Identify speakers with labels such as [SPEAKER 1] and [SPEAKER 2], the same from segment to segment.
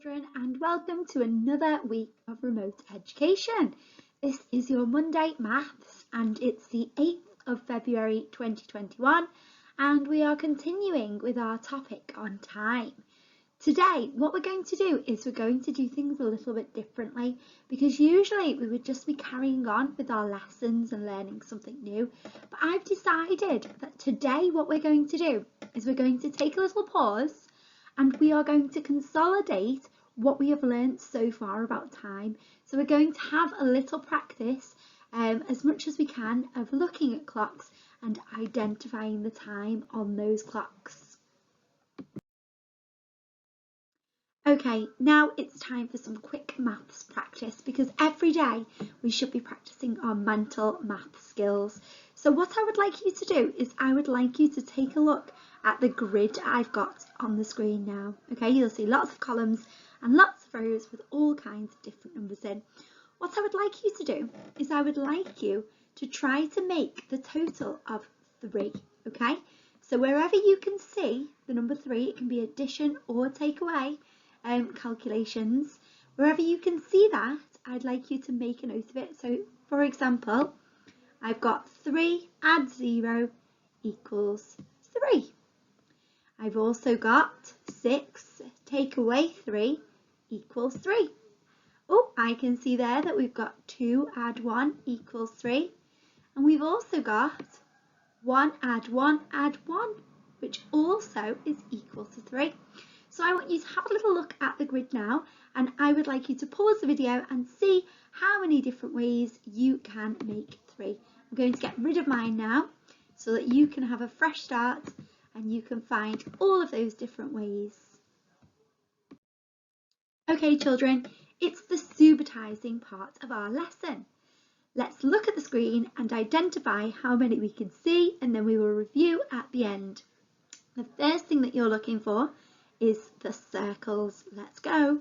[SPEAKER 1] children, and welcome to another week of remote education. This is your Monday Maths and it's the 8th of February 2021 and we are continuing with our topic on time. Today what we're going to do is we're going to do things a little bit differently because usually we would just be carrying on with our lessons and learning something new, but I've decided that today what we're going to do is we're going to take a little pause and we are going to consolidate what we have learned so far about time. So we're going to have a little practice as much as we can of looking at clocks and identifying the time on those clocks. Okay, now it's time for some quick maths practice because every day we should be practicing our mental math skills. So what I would like you to do is I would like you to take a look at the grid I've got on the screen now. Okay, you'll see lots of columns and lots of rows with all kinds of different numbers in. What I would like you to do is I would like you to try to make the total of 3, okay? So wherever you can see the number 3, it can be addition or take away calculations. Wherever you can see that, I'd like you to make a note of it. So for example, I've got 3 add 0 equals 3. I've also got 6 take away 3 equals 3. Oh, I can see there that we've got 2 add 1 equals 3. And we've also got 1 add 1 add 1, which also is equal to 3. So I want you to have a little look at the grid now, and I would like you to pause the video and see how many different ways you can make 3. I'm going to get rid of mine now so that you can have a fresh start and you can find all of those different ways. Okay children, it's the subitizing part of our lesson. Let's look at the screen and identify how many we can see, and then we will review at the end. The first thing that you're looking for is the circles. Let's go.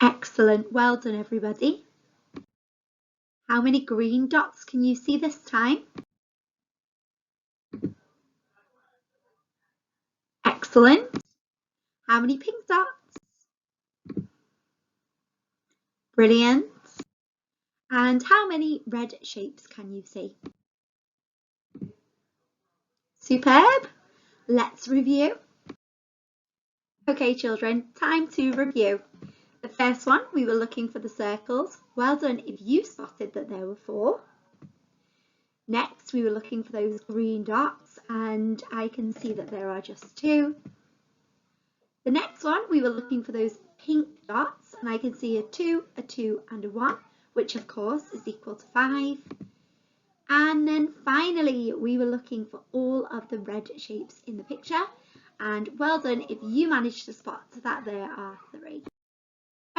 [SPEAKER 1] Excellent, well done everybody. How many green dots can you see this time? Excellent. How many pink dots? Brilliant. And how many red shapes can you see? Superb. Let's review. Okay children, time to review. The first one, we were looking for the circles. Well done if you spotted that there were 4. Next, we were looking for those green dots, and I can see that there are just 2. The next one, we were looking for those pink dots, and I can see a 2, a 2 and a 1, which of course is equal to 5. And then finally, we were looking for all of the red shapes in the picture, and well done if you managed to spot that there are 3.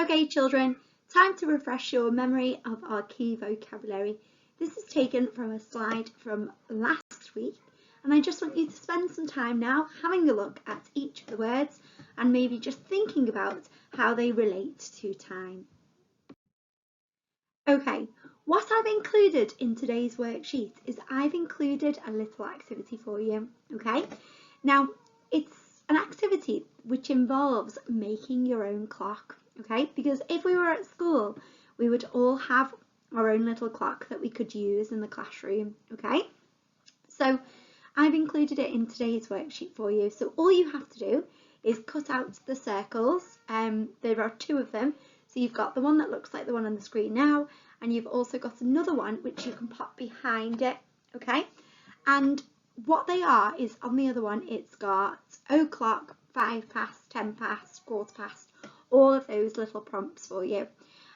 [SPEAKER 1] Okay children, time to refresh your memory of our key vocabulary. This is taken from a slide from last week, and I just want you to spend some time now having a look at each of the words and maybe just thinking about how they relate to time. Okay, what I've included in today's worksheet is I've included a little activity for you, okay? Now, it's an activity which involves making your own clock, okay? Because if we were at school, we would all have our own little clock that we could use in the classroom, okay? So I've included it in today's worksheet for you. So all you have to do is cut out the circles. There are 2 of them. So you've got the one that looks like the one on the screen now, and you've also got another one which you can pop behind it, okay? And what they are is on the other one, it's got o'clock, 5 past, 10 past, quarter past, all of those little prompts for you.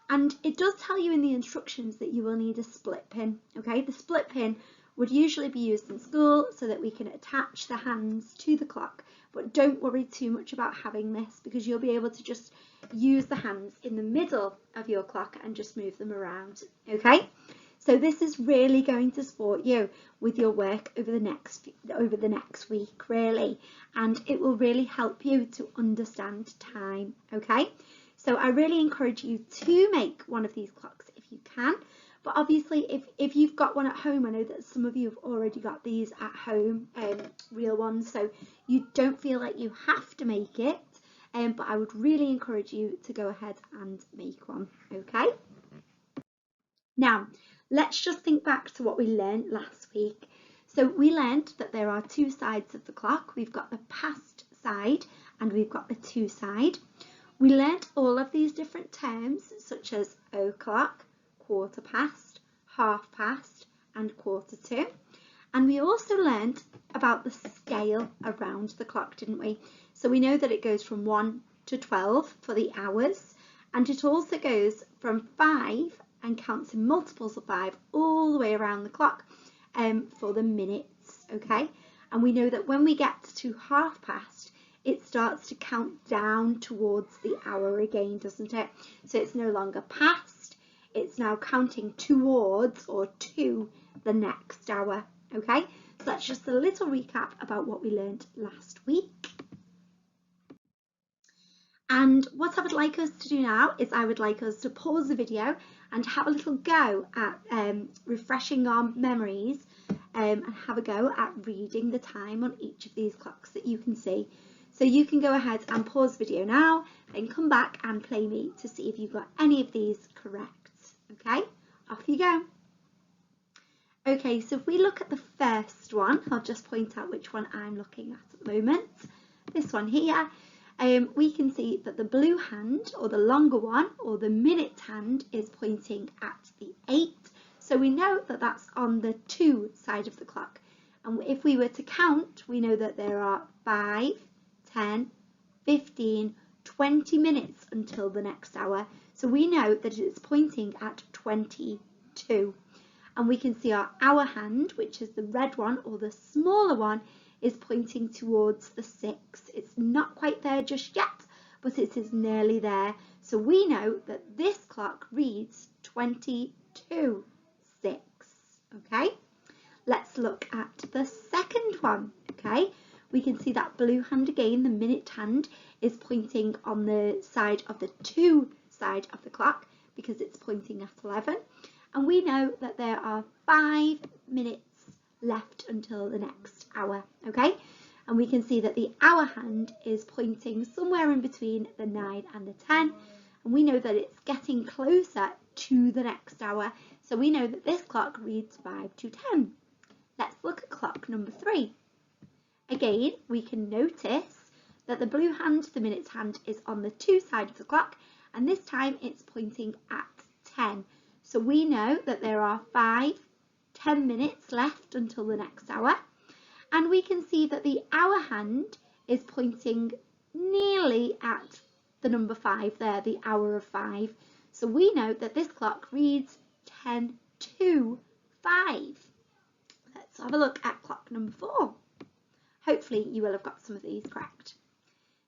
[SPEAKER 1] And it does tell you in the instructions that you will need a split pin, okay? The split pin would usually be used in school so that we can attach the hands to the clock, but don't worry too much about having this because you'll be able to just use the hands in the middle of your clock and just move them around, okay? So this is really going to support you with your work over the next week, really, and it will really help you to understand time, okay? So I really encourage you to make one of these clocks if you can. But obviously if you've got one at home, I know that some of you have already got these at home, real ones, so you don't feel like you have to make it, but I would really encourage you to go ahead and make one. Okay, now let's just think back to what we learned last week. So we learned that there are two sides of the clock. We've got the past side and we've got the to side. We learnt all of these different terms such as o'clock, quarter past, half past and quarter to. And we also learnt about the scale around the clock, didn't we? So we know that it goes from 1 to 12 for the hours, and it also goes from 5 and counts in multiples of 5 all the way around the clock for the minutes, okay? And we know that when we get to half past, it starts to count down towards the hour again, doesn't it? So it's no longer past, it's now counting towards or to the next hour, okay? So that's just a little recap about what we learned last week. And what I would like us to do now is I would like us to pause the video and have a little go at refreshing our memories and have a go at reading the time on each of these clocks that you can see. So you can go ahead and pause the video now and come back and play me to see if you've got any of these correct. Okay, off you go. Okay, so if we look at the first one, I'll just point out which one I'm looking at the moment. This one here. We can see that the blue hand, or the longer one, or the minute hand, is pointing at the 8. So we know that that's on the to side of the clock. And if we were to count, we know that there are 5, 10, 15, 20 minutes until the next hour. So we know that it's pointing at 22. And we can see our hour hand, which is the red one, or the smaller one, is pointing towards the 6. It's not quite there just yet, but it is nearly there. So we know that this clock reads 22, 6, okay? Let's look at the second one, okay? We can see that blue hand again, the minute hand, is pointing on the side of the to side of the clock because it's pointing at 11. And we know that there are 5 minutes left until the next hour, okay? And we can see that the hour hand is pointing somewhere in between the 9 and the 10, and we know that it's getting closer to the next hour, so we know that this clock reads 5 to 10. Let's look at clock number 3. Again, we can notice that the blue hand, the minutes hand, is on the to side of the clock, and this time it's pointing at 10. So we know that there are 10 minutes left until the next hour, and we can see that the hour hand is pointing nearly at the number 5 there, the hour of 5. So we know that this clock reads 10 to 5. Let's have a look at clock number 4. Hopefully you will have got some of these correct.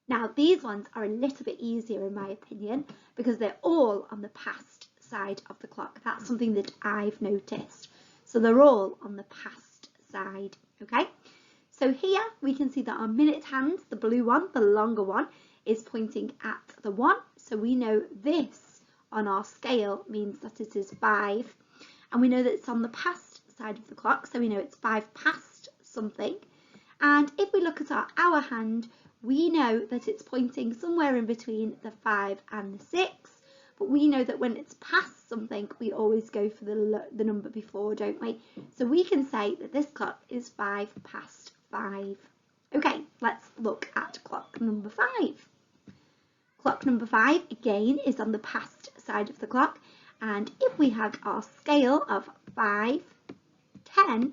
[SPEAKER 1] Now these ones are a little bit easier in my opinion because they're all on the past side of the clock. That's something that I've noticed. So they're all on the past side, okay? So here we can see that our minute hand, the blue one, the longer one, is pointing at the 1. So we know this on our scale means that it is 5. And we know that it's on the past side of the clock, so we know it's 5 past something. And if we look at our hour hand, we know that it's pointing somewhere in between the 5 and the 6. But we know that when it's past something, we always go for the number before, don't we? So we can say that this clock is 5 past 5. Okay, let's look at clock number 5. Clock number 5, again, is on the past side of the clock. And if we had our scale of 5, 10,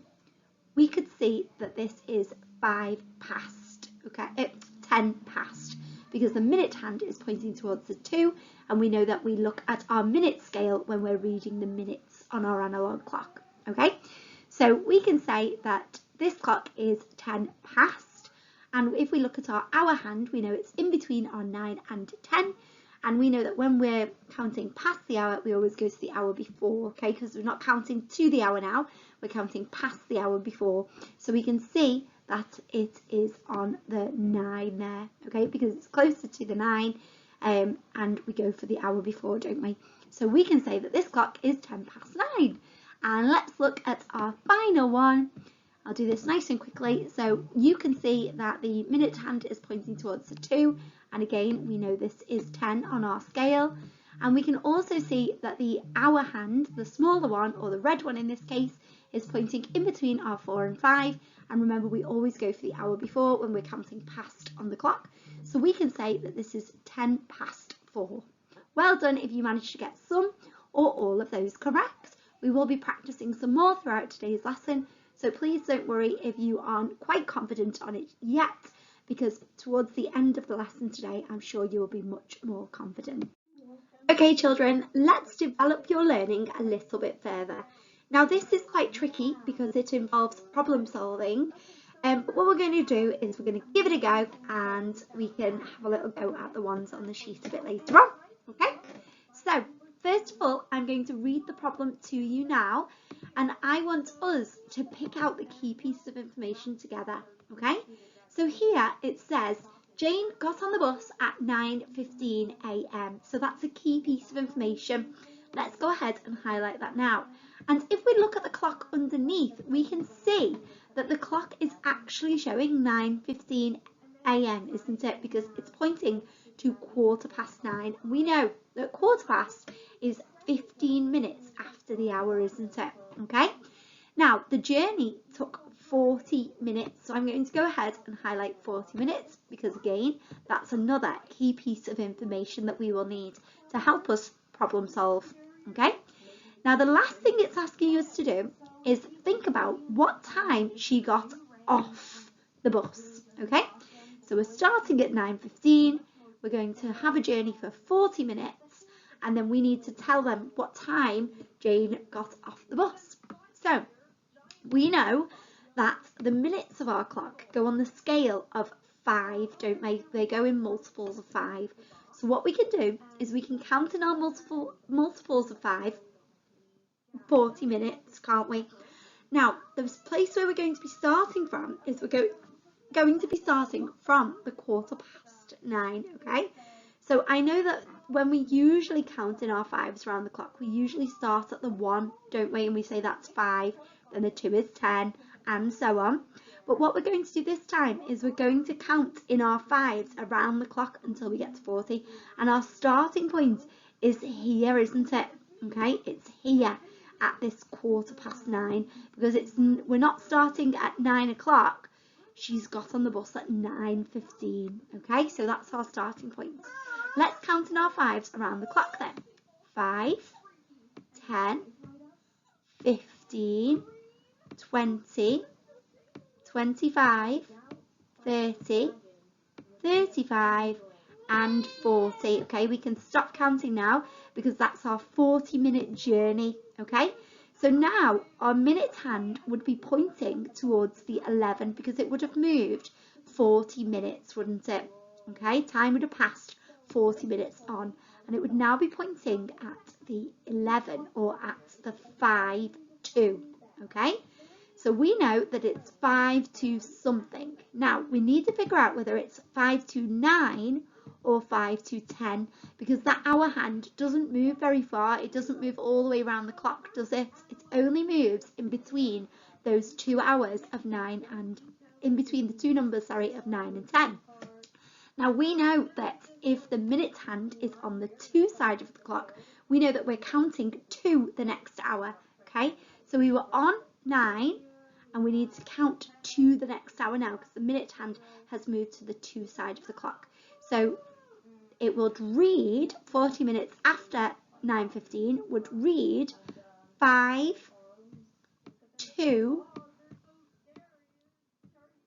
[SPEAKER 1] we could see that this is 5 past, okay? It's 10 past, because the minute hand is pointing towards the 2, and we know that we look at our minute scale when we're reading the minutes on our analog clock, okay? So we can say that this clock is 10 past, and if we look at our hour hand, we know it's in between our 9 and 10, and we know that when we're counting past the hour, we always go to the hour before, okay? Because we're not counting to the hour now, we're counting past the hour before. So we can see that it is on the 9 there, okay? Because it's closer to the 9, and we go for the hour before, don't we? So we can say that this clock is 10 past 9. And let's look at our final one. I'll do this nice and quickly. So you can see that the minute hand is pointing towards the 2. And again, we know this is 10 on our scale. And we can also see that the hour hand, the smaller one, or the red one in this case, is pointing in between our 4 and 5. And remember, we always go for the hour before when we're counting past on the clock. So we can say that this is 10 past 4. Well done if you managed to get some or all of those correct. We will be practicing some more throughout today's lesson, so please don't worry if you aren't quite confident on it yet, because towards the end of the lesson today, I'm sure you will be much more confident. Okay children, let's develop your learning a little bit further. Now this is quite tricky because it involves problem solving, but what we're going to do is we're going to give it a go and we can have a little go at the ones on the sheet a bit later on. Okay, so first of all, I'm going to read the problem to you now, and I want us to pick out the key pieces of information together. Okay, so here it says Jane got on the bus at 9:15 a.m. So that's a key piece of information. Let's go ahead and highlight that now. And if we look at the clock underneath, we can see that the clock is actually showing 9:15 a.m., isn't it? Because it's pointing to 9:15. We know that 9:15 is 15 minutes after the hour, isn't it? Okay. Now, the journey took 40 minutes. So I'm going to go ahead and highlight 40 minutes because, again, that's another key piece of information that we will need to help us problem solve. Okay. Now, the last thing it's asking us to do is think about what time she got off the bus. Okay. So we're starting at 9:15. We're going to have a journey for 40 minutes, and then we need to tell them what time Jane got off the bus. So we know that the minutes of our clock go on the scale of 5, don't they? They go in multiples of 5. So what we can do is we can count in our multiples of 5, 40 minutes, can't we? Now, the place where we're going to be starting from is we're going to be starting from the 9:15, okay? So I know that when we usually count in our 5s around the clock, we usually start at the 1, don't we? And we say that's 5, then the 2 is 10, and so on. But what we're going to do this time is we're going to count in our 5s around the clock until we get to 40. And our starting point is here, isn't it? Okay, it's here at this 9:15 because we're not starting at 9 o'clock. She's got on the bus at 9:15. Okay, so that's our starting point. Let's count in our 5s around the clock then. 5, 10, 15, 20, 25, 30, 35 and 40. Okay, we can stop counting now because that's our 40-minute journey. Okay, so now our minute hand would be pointing towards the 11 because it would have moved 40 minutes, wouldn't it? Okay, time would have passed 40 minutes on, and it would now be pointing at the 11 or at the 5-2. Okay, so we know that it's 5 to something. Now we need to figure out whether it's 5 to 9 or 5 to 10 because that hour hand doesn't move very far. It doesn't move all the way around the clock, does it? It only moves in between those 2 hours of 9 and in between the two numbers, of 9 and 10. Now we know that if the minute hand is on the 2 side of the clock, we know that we're counting to the next hour. Okay, so we were on 9 and we need to count to the next hour now because the minute hand has moved to the 2 side of the clock. So it would read 40 minutes after 9:15 would read 5 to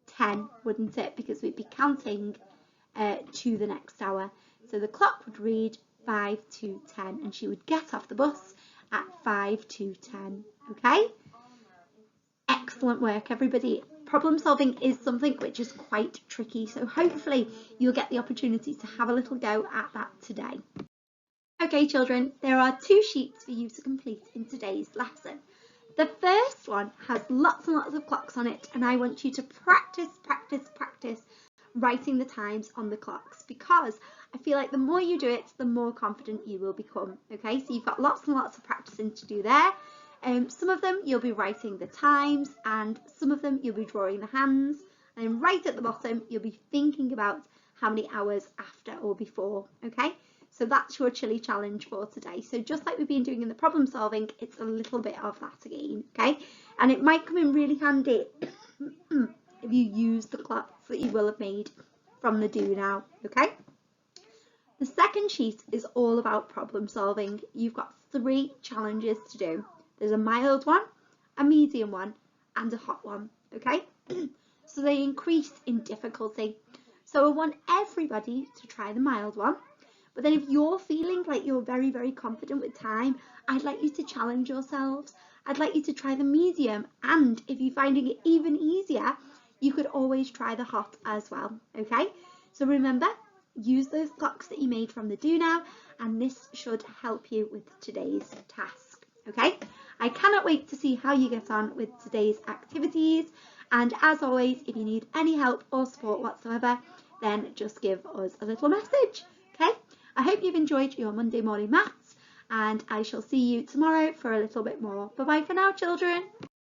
[SPEAKER 1] 10, wouldn't it? Because we'd be counting to the next hour. So the clock would read 5 to 10 and she would get off the bus at 5 to 10. Okay? Excellent work, everybody. Problem solving is something which is quite tricky, so hopefully you'll get the opportunity to have a little go at that today. Okay, children, there are 2 sheets for you to complete in today's lesson. The first one has lots and lots of clocks on it, and I want you to practice writing the times on the clocks, because I feel like the more you do it, the more confident you will become. Okay, so you've got lots and lots of practicing to do there. Some of them you'll be writing the times, and some of them you'll be drawing the hands, and then right at the bottom you'll be thinking about how many hours after or before. Okay, so that's your chili challenge for today. So just like we've been doing in the problem solving, it's a little bit of that again. Okay, and it might come in really handy if you use the clocks that you will have made from the do now. Okay, the second sheet is all about problem solving. You've got 3 challenges to do. There's a mild one, a medium one, and a hot one. Okay, so they increase in difficulty. So I want everybody to try the mild one, but then if you're feeling like you're very, very confident with time, I'd like you to challenge yourselves. I'd like you to try the medium, and if you're finding it even easier, you could always try the hot as well. Okay, so remember, use those clocks that you made from the do now, and this should help you with today's task. Okay, I cannot wait to see how you get on with today's activities, and as always, if you need any help or support whatsoever, then just give us a little message. Okay, I hope you've enjoyed your Monday morning maths, and I shall see you tomorrow for a little bit more. Bye bye for now, children.